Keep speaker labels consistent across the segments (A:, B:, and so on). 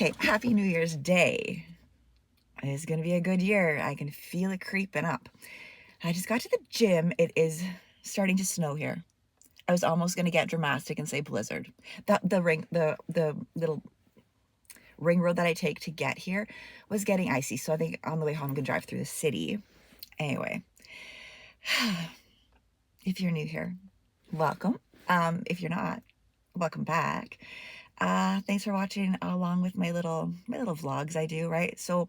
A: Okay, Happy New Year's Day. It's gonna be a good year. I can feel it creeping up. I just got to the gym. It is starting to snow here. I was almost gonna get dramatic and say blizzard. The little ring road that I take to get here was getting icy, so I think on the way home I'm gonna drive through the city. Anyway, if you're new here, welcome. If you're not, welcome back. Thanks for watching along with my little vlogs I do, right? So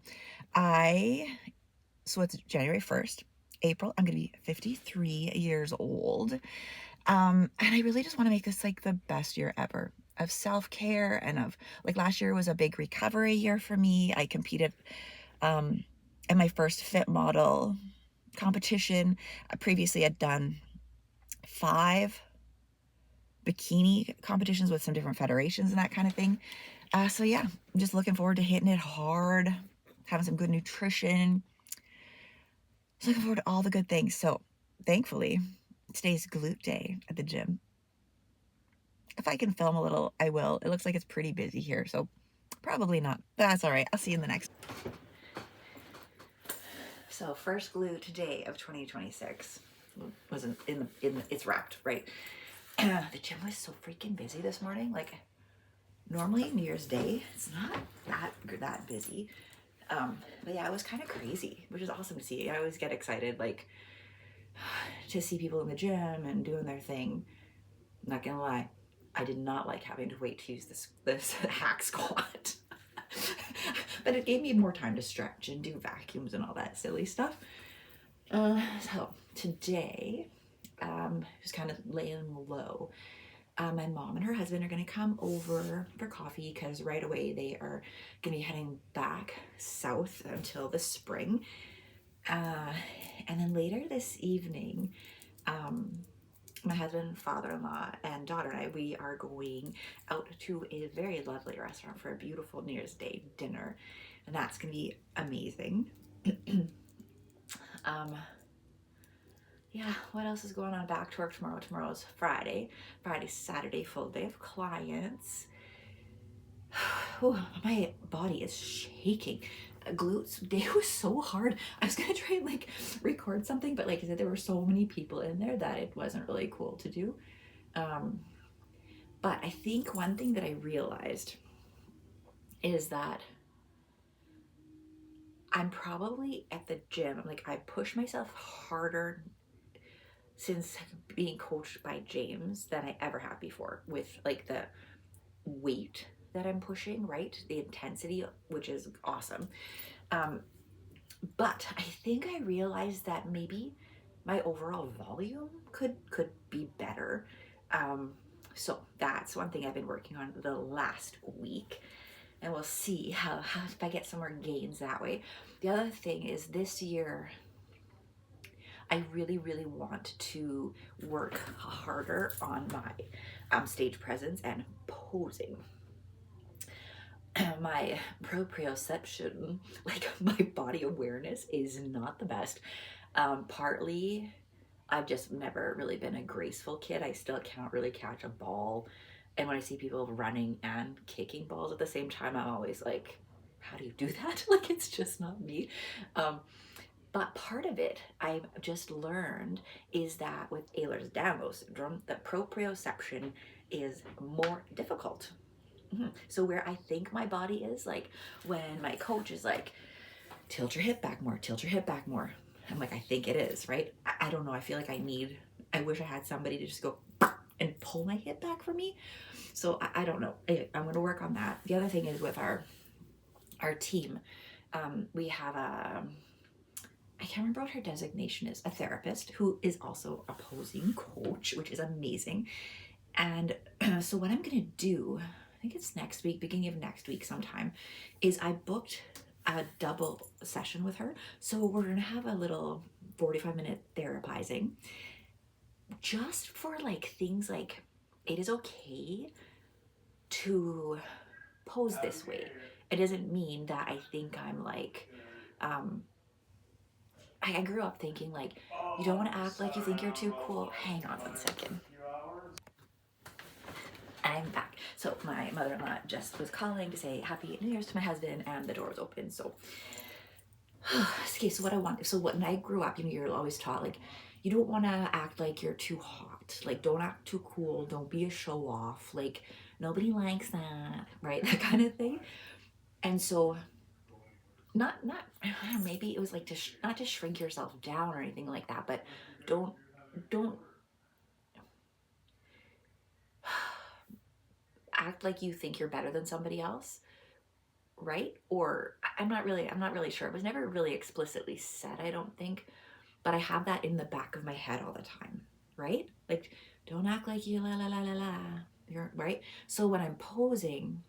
A: it's January 1st. April, I'm gonna be 53 years old. And I really just want to make this like the best year ever of self-care and of like last year was a big recovery year for me. I competed in my first fit model competition. I previously had done 5 bikini competitions with some different federations and that kind of thing. So yeah, I'm just looking forward to hitting it hard, having some good nutrition. Just looking forward to all the good things. So thankfully, today's glute day at the gym. If I can film a little, I will. It looks like it's pretty busy here, so probably not. That's all right. I'll see you in the next. So first glute day of 2026 wasn't in the it's wrapped, right? The gym was so freaking busy this morning. Like normally New Year's Day, it's not that busy. But yeah, it was kind of crazy, which is awesome to see. I always get excited, like to see people in the gym and doing their thing. I'm not gonna lie, I did not like having to wait to use this hack squat. But it gave me more time to stretch and do vacuums and all that silly stuff. So today, just kind of laying low. My mom and her husband are going to come over for coffee because right away they are going to be heading back south until the spring. And then later this evening, my husband, father-in-law, and daughter and I, we are going out to a very lovely restaurant for a beautiful New Year's Day dinner. And that's going to be amazing. Yeah, what else is going on? Back to work tomorrow. Tomorrow's Friday. Friday, Saturday, full day of clients. Ooh, my body is shaking. Glutes day was so hard. I was gonna try and like record something, but like I said, there were so many people in there that it wasn't really cool to do. But I think one thing that I realized is that I'm probably at the gym. I'm like, I push myself harder since being coached by James than I ever have before with like the weight that I'm pushing, right? The intensity, which is awesome. But I think I realized that maybe my overall volume could be better. So that's one thing I've been working on the last week, and we'll see how if I get some more gains that way. The other thing is this year I really want to work harder on my stage presence and posing. My proprioception, like my body awareness, is not the best. Partly, I've just never really been a graceful kid. I still can't really catch a ball. And when I see people running and kicking balls at the same time, I'm always like, how do you do that? Like, it's just not me. But part of it I've just learned is that with Ehlers-Danlos syndrome, the proprioception is more difficult. So where I think my body is, like when my coach is like, tilt your hip back more, tilt your hip back more. I'm like, I think it is, right? I don't know. I feel like I wish I had somebody to just go and pull my hip back for me. So I don't know. I'm going to work on that. The other thing is with our team, we have I can't remember what her designation is, a therapist who is also a posing coach, which is amazing. And so what I'm going to do, I think it's next week, beginning of next week sometime, is I booked a double session with her. So we're going to have a little 45-minute therapizing just for like things like it is okay to pose this way. It doesn't mean that I think I'm like, I grew up thinking like, you don't want to act like you think you're too cool. Hang on one second. I'm back. So my mother-in-law just was calling to say Happy New Year's to my husband, and the door was open. So, okay, so what I want, so when I grew up, you're always taught, like, you don't want to act like you're too hot. Like, don't act too cool. Don't be a show off. Like, nobody likes that, right? That kind of thing. And so, not, maybe it was like not to shrink yourself down or anything like that, but don't act like you think you're better than somebody else, right? Or I'm not really sure. It was never really explicitly said, I don't think, but I have that in the back of my head all the time, right? Like, don't act like you la la la la la. You're right. So when I'm posing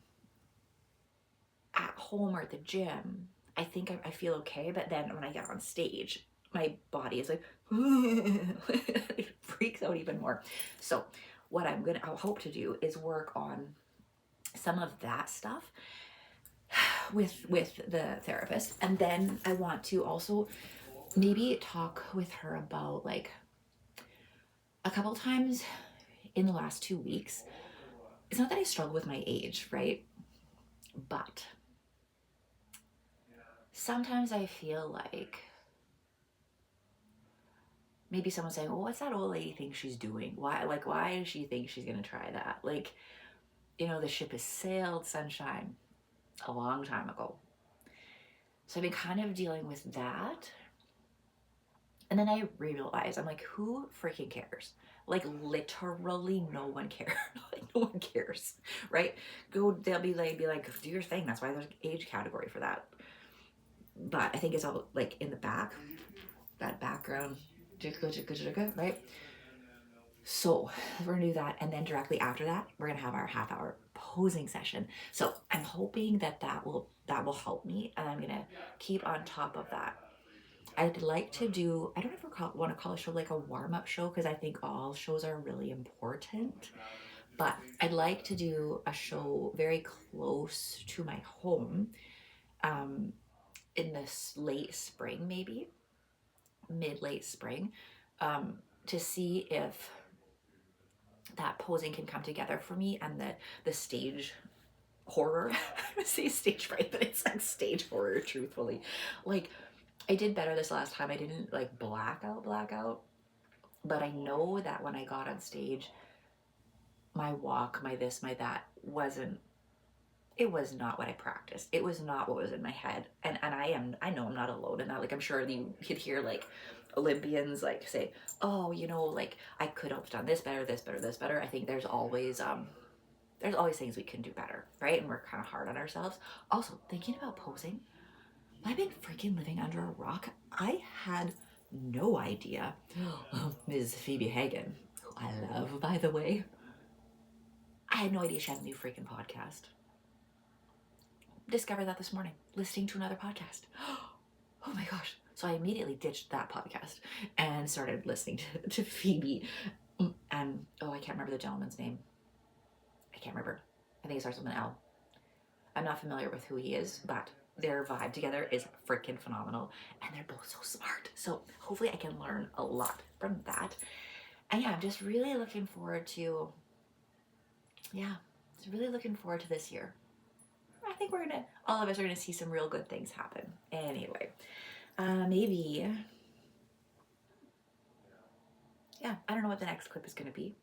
A: at home or at the gym, I think I feel okay, but then when I get on stage, my body is like it freaks out even more. So what I'll hope to do is work on some of that stuff with the therapist, and then I want to also maybe talk with her about, like, a couple times in the last 2 weeks, it's not that I struggle with my age, right? But sometimes I feel like maybe someone's saying, well, what's that old lady think she's doing? Why does she think she's gonna try that? Like, the ship has sailed, sunshine, a long time ago. So I've been kind of dealing with that. And then I realized, I'm like, who freaking cares? Like, literally no one cares. Like, no one cares, right? They'll be like, do your thing. That's why there's an age category for that. But I think it's all, like, in the back, that background, right? So we're gonna do that, and then directly after that, we're gonna have our half-hour posing session. So I'm hoping that will help me, and I'm gonna keep on top of that. I'd like to do, I don't ever want to call a show like a warm-up show, because I think all shows are really important, but I'd like to do a show very close to my home in this late spring, maybe mid-late spring, to see if that posing can come together for me, and the stage horror. I would say stage fright, but it's like stage horror, truthfully. Like, I did better this last time. I didn't like black out, but I know that when I got on stage, my walk, my this, my that it was not what I practiced. It was not what was in my head. And I know I'm not alone in that. Like, I'm sure you could hear, like, Olympians, like, say, oh, like, I could have done this better, this better, this better. I think there's always things we can do better, right? And we're kind of hard on ourselves. Also, thinking about posing, I've been freaking living under a rock. I had no idea. Ms. Phoebe Hagen, who I love, by the way, I had no idea she had a new freaking podcast. Discovered that this morning, listening to another podcast. Oh my gosh. So I immediately ditched that podcast and started listening to Phoebe. And, I can't remember the gentleman's name. I can't remember. I think it starts with an L. I'm not familiar with who he is, but their vibe together is freaking phenomenal. And they're both so smart. So hopefully I can learn a lot from that. And yeah, I'm just really looking forward to, this year. I think all of us are gonna see some real good things happen. Anyway, maybe, I don't know what the next clip is gonna be.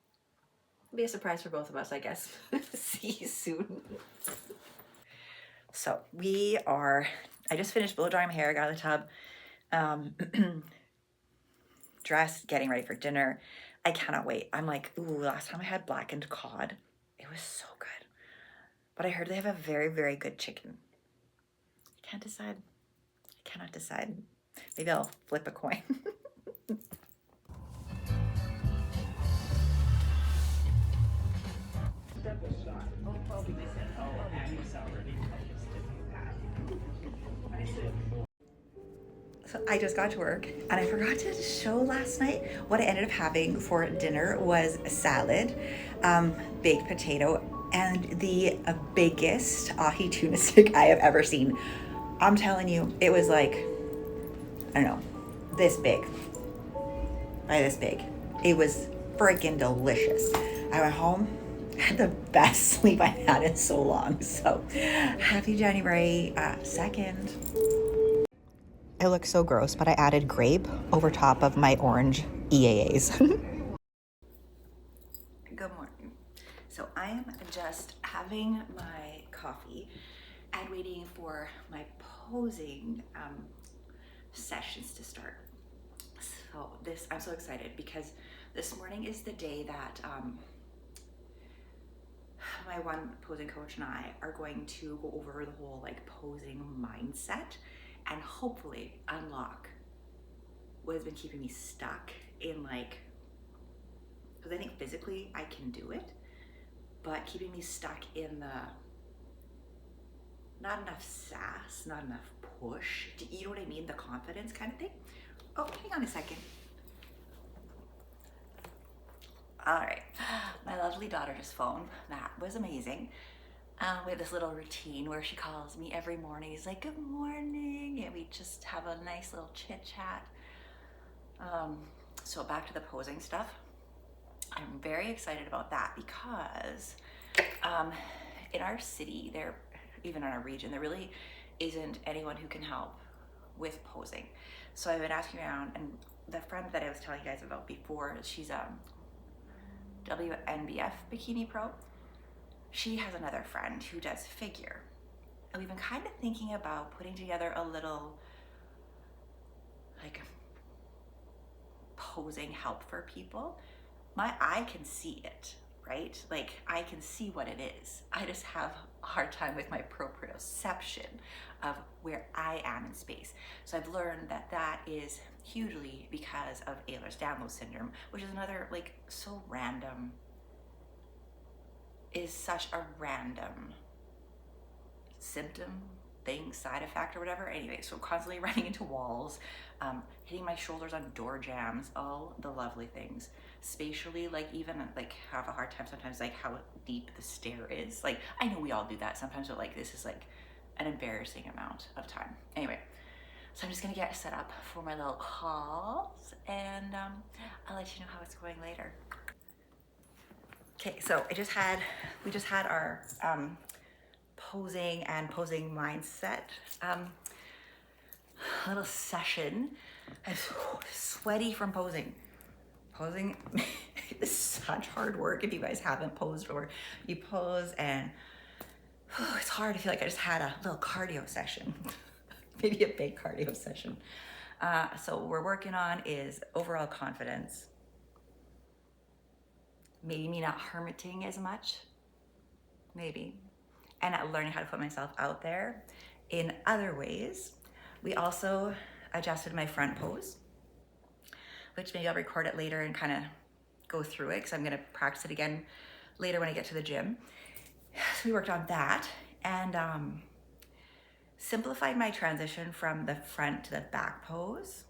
A: It'll be a surprise for both of us, I guess. See you soon. So I just finished blow drying my hair, got out of the tub, dressed, getting ready for dinner. I cannot wait. I'm like, ooh, last time I had blackened cod, it was so good. But I heard they have a very, very good chicken. I can't decide. I cannot decide. Maybe I'll flip a coin. So I just got to work, and I forgot to show last night what I ended up having for dinner was a salad, baked potato, and the biggest ahi tuna stick I have ever seen. I'm telling you, it was like, I don't know, this big. By this big. It was freaking delicious. I went home, had the best sleep I've had in so long. So happy January 2nd. It looks so gross, but I added grape over top of my orange EAAs. Good morning. So I am just having my coffee and waiting for my posing sessions to start. So I'm so excited because this morning is the day that my one posing coach and I are going to go over the whole like posing mindset and hopefully unlock what has been keeping me stuck in like, because I think physically I can do it, but keeping me stuck in the not enough sass, not enough push, you know what I mean? The confidence kind of thing. Oh, hang on a second. All right, my lovely daughter just phoned. That was amazing. We have this little routine where she calls me every morning. He's like, good morning. And we just have a nice little chit chat. So back to the posing stuff. I'm very excited about that because in our city, even in our region, there really isn't anyone who can help with posing. So I've been asking around, and the friend that I was telling you guys about before, she's a WNBF bikini pro. She has another friend who does figure. And we've been kind of thinking about putting together a little like posing help for people. My eye can see it, right? Like I can see what it is. I just have a hard time with my proprioception of where I am in space. So I've learned that that is hugely because of Ehlers-Danlos syndrome, which is another like so random, is such a random symptom thing, side effect or whatever. Anyway, so constantly running into walls, hitting my shoulders on door jams, all the lovely things. Spatially, like even like have a hard time sometimes like how deep the stair is. Like I know we all do that sometimes, but like this is like an embarrassing amount of time. Anyway, so I'm just gonna get set up for my little calls and I'll let you know how it's going later. Okay, so we just had our posing and posing mindset little session. I'm sweaty from posing. Posing is such hard work if you guys haven't posed, or you pose and it's hard. I feel like I just had a little cardio session, maybe a big cardio session. So what we're working on is overall confidence, maybe me not hermiting as much, maybe, and learning how to put myself out there in other ways. We also adjusted my front pose, which maybe I'll record it later and kind of go through it because I'm going to practice it again later when I get to the gym. So we worked on that and simplified my transition from the front to the back pose.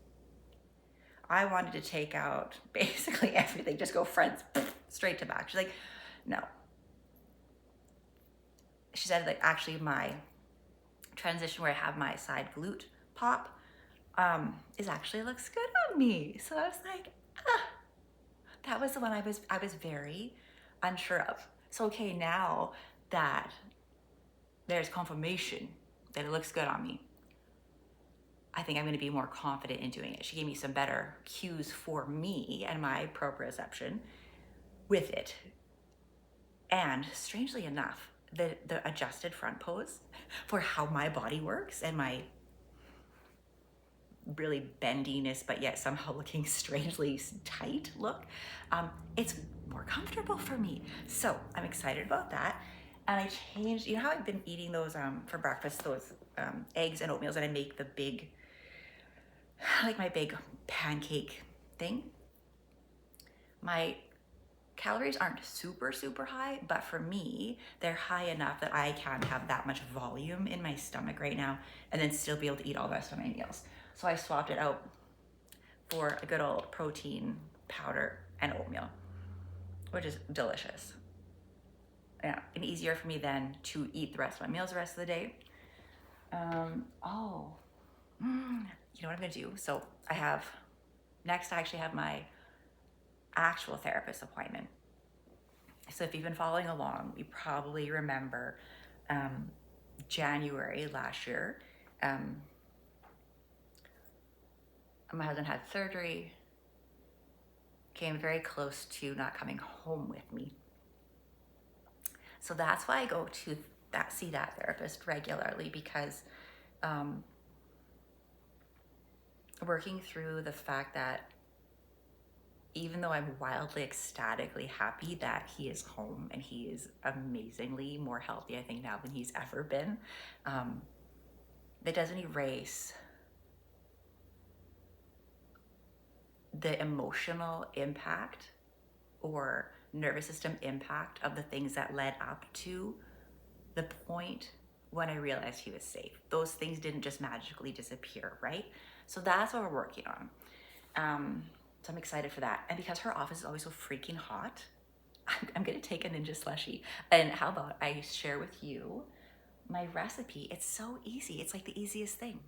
A: I wanted to take out basically everything, just go front straight to back. She's like, no. She said like actually my transition where I have my side glute pop is actually looks good on me. So I was like, that was the one I was very unsure of. So okay, now that there's confirmation that it looks good on me, I think I'm going to be more confident in doing it. She gave me some better cues for me and my proprioception with it. And strangely enough, the adjusted front pose for how my body works and my really bendiness, but yet somehow looking strangely tight look, it's more comfortable for me. So I'm excited about that. And I changed, you know how I've been eating those for breakfast, those eggs and oatmeals, and I make the big, like my big pancake thing. My calories aren't super, super high, but for me, they're high enough that I can have that much volume in my stomach right now and then still be able to eat all the rest of my meals. So I swapped it out for a good old protein powder and oatmeal, which is delicious. Yeah, and easier for me then to eat the rest of my meals the rest of the day. You know what I'm gonna do? So next I actually have my actual therapist appointment.
B: So if you've been following along, you probably remember January last year, my husband had surgery, came very close to not coming home with me. So that's why I go to see that therapist regularly, because working through the fact that even though I'm wildly ecstatically happy that he is home and he is amazingly more healthy, I think, now than he's ever been, that doesn't erase the emotional impact or nervous system impact of the things that led up to the point when I realized he was safe. Those things didn't just magically disappear, right? So that's what we're working on. So I'm excited for that. And because her office is always so freaking hot, I'm gonna take a ninja slushie. And how about I share with you my recipe? It's so easy. It's like the easiest thing.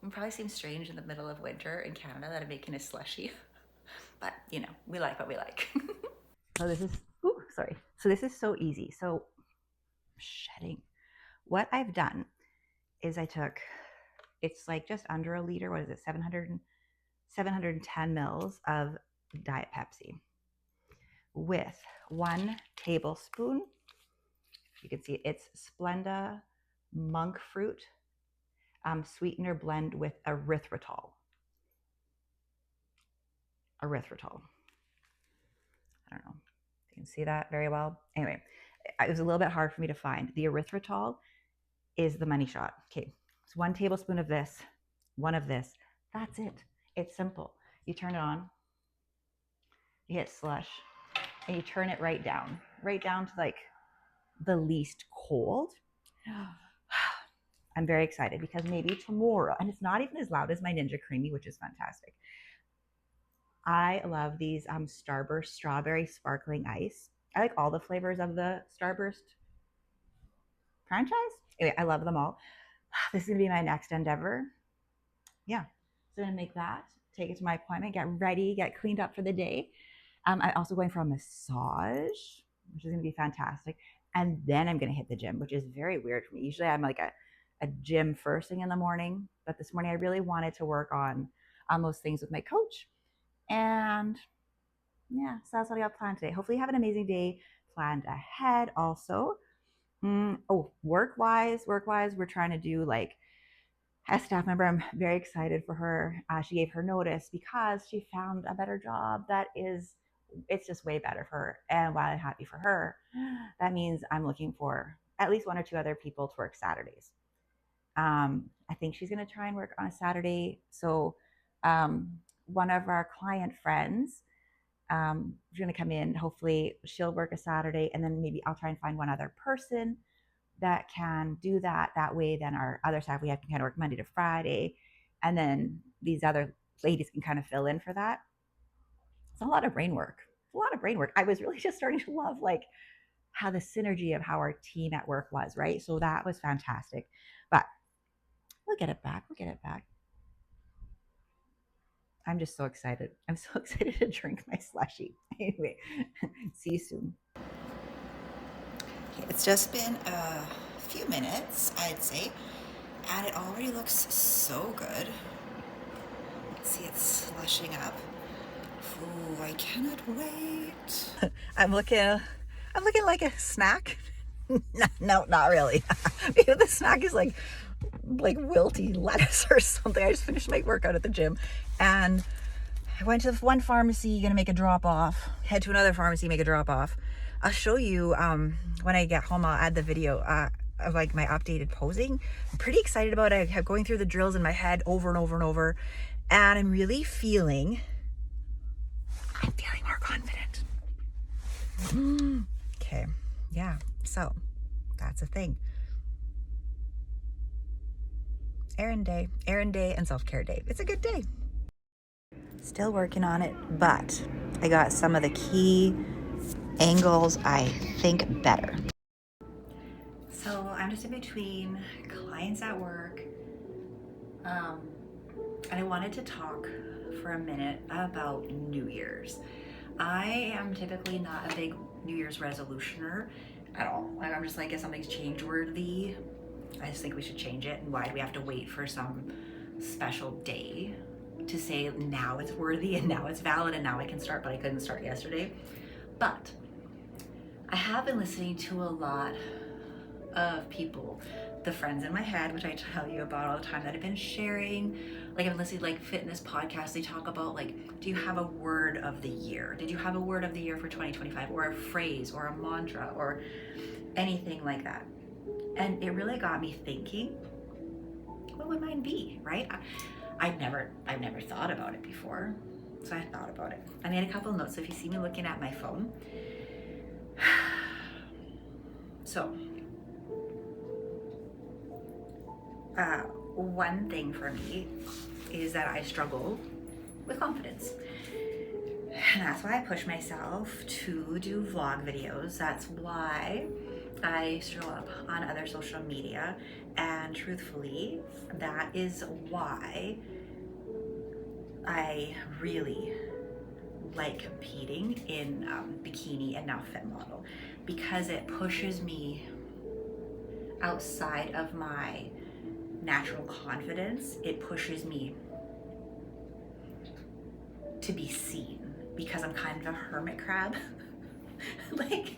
B: It probably seems strange in the middle of winter in Canada that I'm making a slushie, but you know, we like what we like. So this is, ooh, sorry. So this is so easy. So shedding. What I've done is I took, it's like just under a liter, what is it, 710 mils of Diet Pepsi with 1 tablespoon, you can see it's Splenda monk fruit sweetener blend with erythritol. Erythritol. I don't know if you can see that very well. Anyway, it was a little bit hard for me to find. The erythritol is the money shot. Okay, it's 1 tablespoon of this, 1 of this. That's it. It's simple. You turn it on, you hit slush, and you turn it right down to like the least cold. I'm very excited because maybe tomorrow, and it's not even as loud as my Ninja Creami, which is fantastic. I love these Starburst strawberry sparkling ice. I like all the flavors of the Starburst franchise. Anyway, I love them all. This is gonna be my next endeavor. Yeah, so I'm gonna make that, take it to my appointment, get ready, get cleaned up for the day. I'm also going for a massage, which is gonna be fantastic. And then I'm gonna hit the gym, which is very weird for me. Usually I'm like a gym first thing in the morning, but this morning I really wanted to work on those things with my coach. And yeah, so that's what I got planned today. Hopefully you have an amazing day planned ahead also. Oh, work-wise, we're trying to do like, as staff member, I'm very excited for her. She gave her notice because she found a better job that is, it's just way better for her. And while I'm happy for her, that means I'm looking for at least 1 or 2 other people to work Saturdays. I think she's going to try and work on a Saturday. So one of our client friends is going to come in. Hopefully she'll work a Saturday, and then maybe I'll try and find one other person that can do that. That way, then our other staff, we have to kind of work Monday to Friday, and then these other ladies can kind of fill in for that. It's a lot of brain work. It's a lot of brain work. I was really just starting to love like how the synergy of how our team at work was, right? So that was fantastic. But we'll get it back. We'll get it back. I'm just so excited. I'm so excited to drink my slushie. Anyway, see you soon. It's just been a few minutes, I'd say, and it already looks so good. See, it's slushing up. Ooh, I cannot wait. I'm looking like a snack. No, not really. Maybe the snack is like wilty lettuce or something. I just finished my workout at the gym, and I went to one pharmacy, gonna make a drop off. Head to another pharmacy, make a drop off. I'll show you when I get home. I'll add the video of like my updated posing. I'm pretty excited about it. I kept going through the drills in my head over and over and over, and I'm really feeling. I'm feeling more confident. Okay, yeah. So that's a thing. Errand day, and self-care day. It's a good day. Still working on it, but I got some of the key angles I think better. So I'm just in between clients at work, and I wanted to talk for a minute about New Year's. I am typically not a big
A: New Year's resolutioner at all. Like, I'm just like, if something's change worthy, I just think we should change it. And why do we have to wait for some special day to say now it's worthy and now it's valid and now I can start, but I couldn't start yesterday? But I have been listening to a lot of people, the friends in my head, which I tell you about all the time, that have been sharing. Like, I've been listening to like fitness podcasts. They talk about like, do you have a word of the year? Did you have a word of the year for 2025, or a phrase or a mantra or anything like that? And it really got me thinking, what would mine be, right? I've never thought about it before. So I thought about it. I made a couple of notes. So if you see me looking at my phone, so one thing for me is that I struggle with confidence. And that's why I push myself to do vlog videos. That's why I show up on other social media. And truthfully, that is why I really like competing in bikini and now fit model, because it pushes me outside of my natural confidence. It pushes me to be seen, because I'm kind of a hermit crab. Like,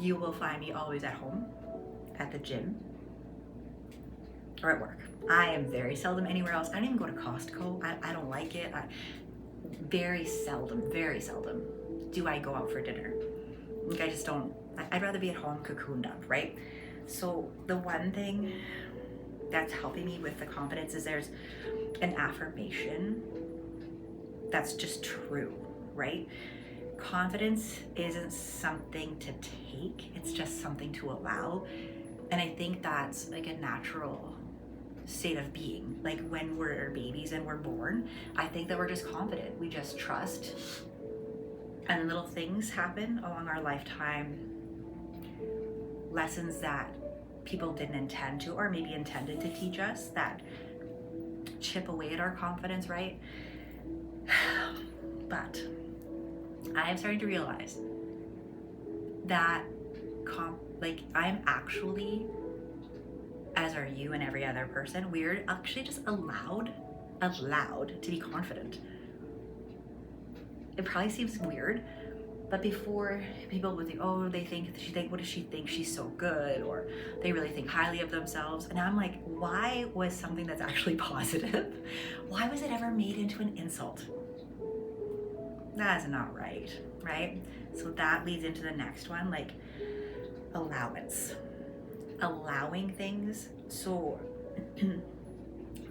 A: you will find me always at home, at the gym, or at work. I am very seldom anywhere else. I don't even go to Costco. I don't like it. Very seldom do I go out for dinner. Like, I just don't. I'd rather be at home cocooned up, right? So the one thing that's helping me with the confidence is there's an affirmation that's just true, right? Confidence isn't something to take, it's just something to allow. And I think that's like a natural state of being. Like, when we're babies and we're born, I think that we're just confident. We just trust. And little things happen along our lifetime, lessons that people didn't intend to, or maybe intended to teach us, that chip away at our confidence, right? But I am starting to realize that I'm actually, as are you and every other person, we're actually just allowed to be confident. It probably seems weird, but before, people would think, oh, what does she think, she's so good, or they really think highly of themselves. And I'm like, why was something that's actually positive, why was it ever made into an insult? That is not right? So that leads into the next one, like allowance. Allowing things. So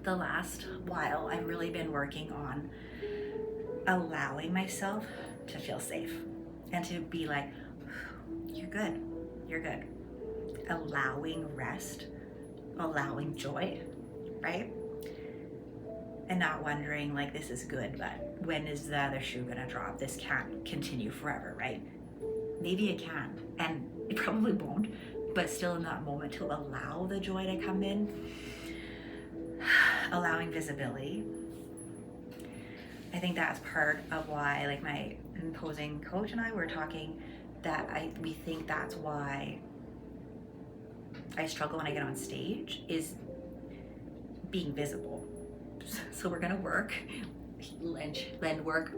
A: the last while, I've really been working on allowing myself to feel safe and to be like, you're good. Allowing rest, allowing joy, right? And not wondering like, this is good, but when is the other shoe gonna drop? This can't continue forever, right? Maybe it can, and it probably won't, but still in that moment, to allow the joy to come in. Allowing visibility. I think that's part of why, like, my imposing coach and I were talking, that we think that's why I struggle when I get on stage, is being visible. So we're gonna work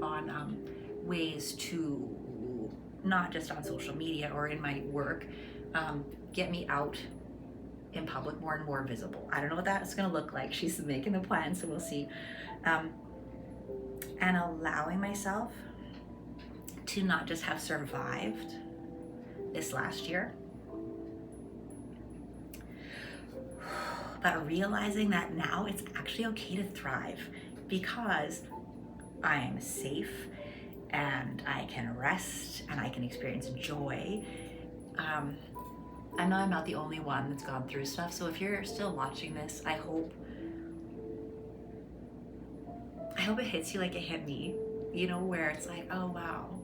A: on ways to, not just on social media or in my work, get me out in public more and more visible. I don't know what that's gonna look like. She's making the plan, so we'll see. And allowing myself to not just have survived this last year, but realizing that now it's actually okay to thrive, because I am safe and I can rest and I can experience joy. I know I'm not the only one that's gone through stuff, so if you're still watching this, I hope it hits you like it hit me, where it's like, oh wow,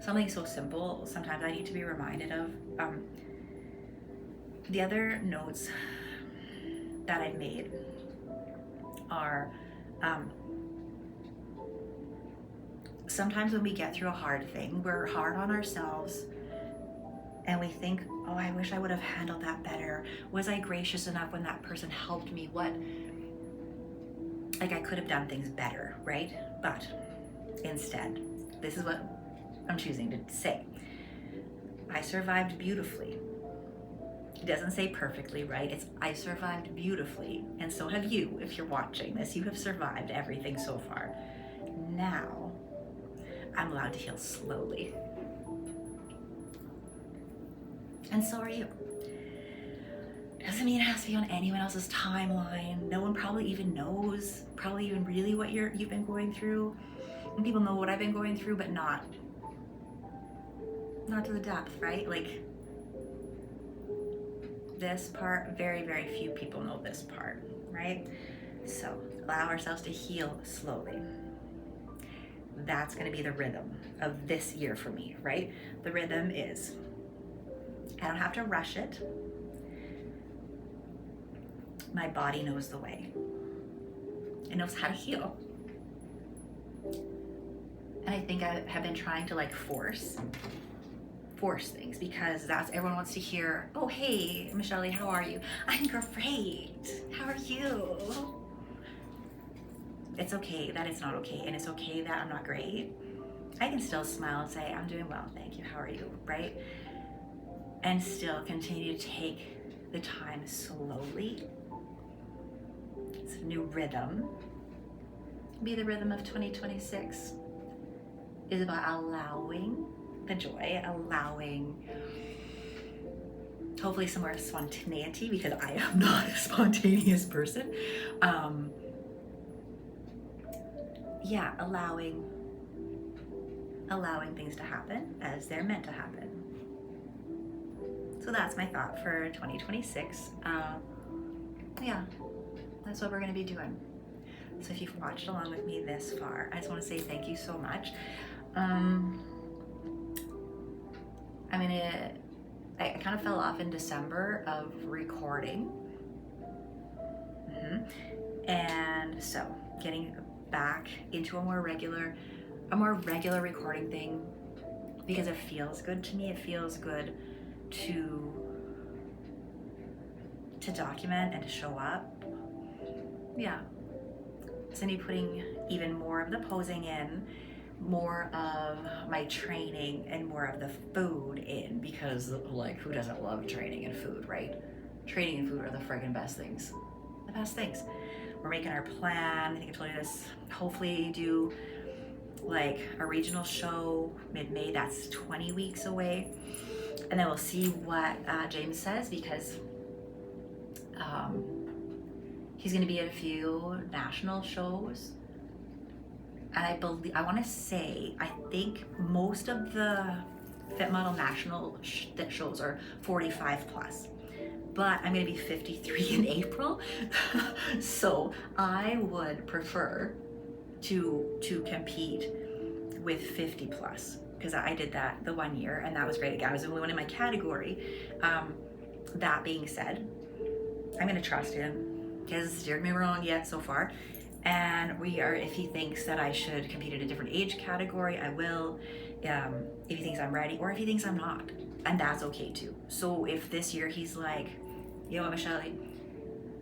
A: something so simple, sometimes I need to be reminded of. The other notes that I've made are, sometimes when we get through a hard thing, we're hard on ourselves And we think, oh, I wish I would have handled that better. Was I gracious enough when that person helped me? Like I could have done things better, right? But instead, this is what I'm choosing to say. I survived beautifully. It doesn't say perfectly, right? It's I survived beautifully. And so have you. If you're watching this, you have survived everything so far. Now, I'm allowed to heal slowly. And so are you. Doesn't mean it has to be on anyone else's timeline. No one probably even knows, probably even really what you've been going through. And people know what I've been going through, but not to the depth, right? Like this part, very, very few people know this part, right? So allow ourselves to heal slowly. That's going to be the rhythm of this year for me, right? The rhythm is, I don't have to rush it. My body knows the way. It knows how to heal. And I think I have been trying to like force things because that's everyone wants to hear, oh, hey, Michelle, how are you? I'm great. How are you? It's okay that it's not okay, and it's okay that I'm not great. I can still smile and say, I'm doing well, thank you, how are you, right? And still continue to take the time slowly. It's a new rhythm. Be the rhythm of 2026 is about allowing the joy, allowing hopefully some more spontaneity, because I am not a spontaneous person. Allowing things to happen as they're meant to happen. So that's my thought for 2026. That's what we're going to be doing. So if you've watched along with me this far, I just want to say thank you so much. I kind of fell off in December of recording. And so getting back into a more regular recording thing, because it feels good to me. It feels good to document and to show up. Yeah. Cindy putting even more of the posing in, more of my training, and more of the food in, because like who doesn't love training and food, right? Training and food are the friggin' best things. The best things. We're making our plan. I think I told you this. Hopefully do like a regional show mid-May. That's 20 weeks away. And then we'll see what James says, because he's going to be at a few national shows. And I think most of the Fit Model National shows are 45 plus. But I'm going to be 53 in April. So I would prefer to compete with 50 plus, because I did that the 1 year and that was great. Again, I was the only one in my category. That being said, I'm going to trust him. He hasn't steered me wrong yet so far. And if he thinks that I should compete in a different age category, I will. If he thinks I'm ready, or if he thinks I'm not. And that's okay too. So if this year he's like, you know what, Michelle,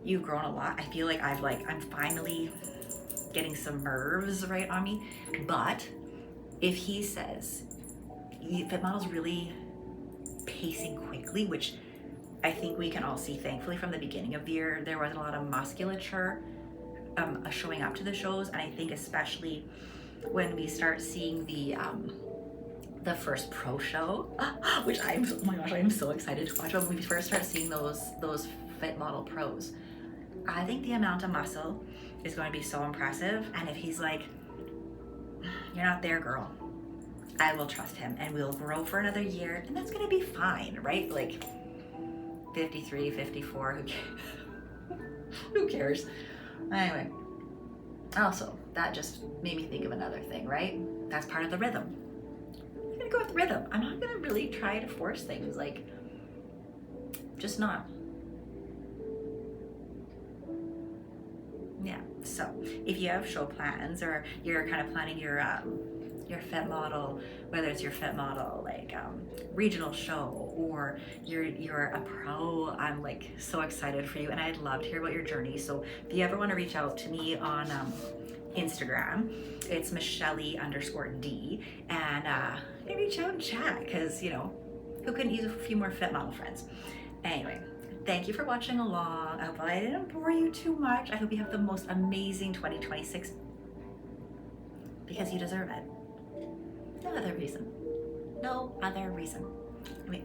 A: you've grown a lot. I feel like I'm finally getting some nerves right on me. But if he says, Fit Model's really pacing quickly, which I think we can all see, thankfully, from the beginning of the year, there wasn't a lot of musculature showing up to the shows. And I think especially when we start seeing the first pro show, which oh my gosh, I'm so excited to watch. When we first start seeing those Fit Model pros, I think the amount of muscle is going to be so impressive. And if he's like, you're not there, girl, I will trust him, and we'll grow for another year, and that's going to be fine, right? Like 53, 54, who cares? Who cares? Anyway, also, that just made me think of another thing, right? That's part of the rhythm. I'm gonna go with rhythm. I'm not gonna really try to force things, like, just not. Yeah, so if you have show plans, or you're kind of planning your Fit Model, whether it's your Fit Model like regional show or you're a pro, I'm like so excited for you, and I'd love to hear about your journey. So if you ever want to reach out to me on Instagram, it's Michelle_D, and reach out and chat, because you know, who couldn't use a few more fit mama friends? Anyway, thank you for watching along. I hope I didn't bore you too much. I hope you have the most amazing 2026, because you deserve it. No other reason. No other reason. Anyway,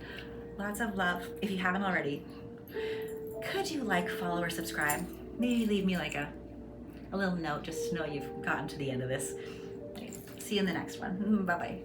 A: lots of love. If you haven't already, could you like, follow, or subscribe? Maybe leave me like a little note just to know you've gotten to the end of this. Okay, see you in the next one. Bye-bye.